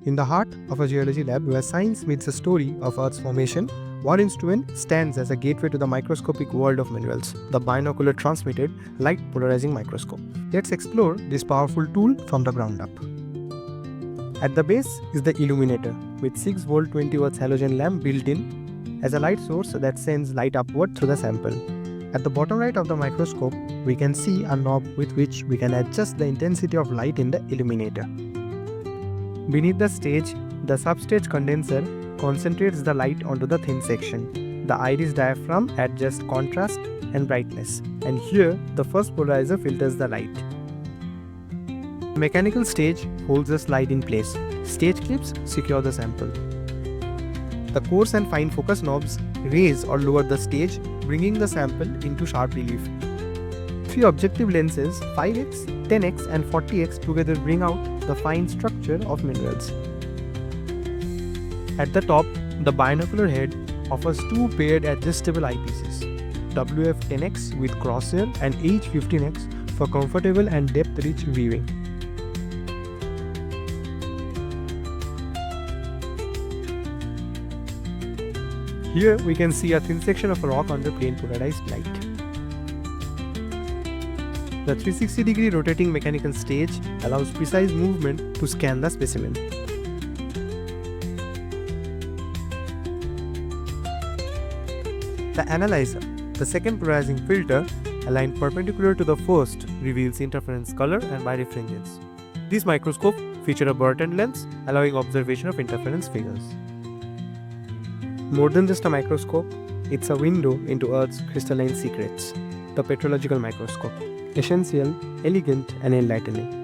In the heart of a geology lab where science meets the story of Earth's formation, one instrument stands as a gateway to the microscopic world of minerals, the binocular transmitted light polarizing microscope. Let's explore this powerful tool from the ground up. At the base is the illuminator with 6V 20W halogen lamp built in as a light source that sends light upward through the sample. At the bottom right of the microscope, we can see a knob with which we can adjust the intensity of light in the illuminator. Beneath the stage, the substage condenser concentrates the light onto the thin section. The iris diaphragm adjusts contrast and brightness, and here the first polarizer filters the light. The mechanical stage holds the slide in place. Stage clips secure the sample. The coarse and fine focus knobs raise or lower the stage, bringing the sample into sharp relief. Three objective lenses 5x, 10x and 40x together bring out the fine structure of minerals. At the top, the binocular head offers two paired adjustable eyepieces, WF10x with crosshair and H15x for comfortable and depth-rich viewing. Here we can see a thin section of rock under plain polarized light. The 360-degree rotating mechanical stage allows precise movement to scan the specimen. The analyzer, the second polarizing filter, aligned perpendicular to the first, reveals interference color and birefringence. This microscope features a Burton lens, allowing observation of interference figures. More than just a microscope, it's a window into Earth's crystalline secrets. The Petrological Microscope. Essential, elegant and enlightening.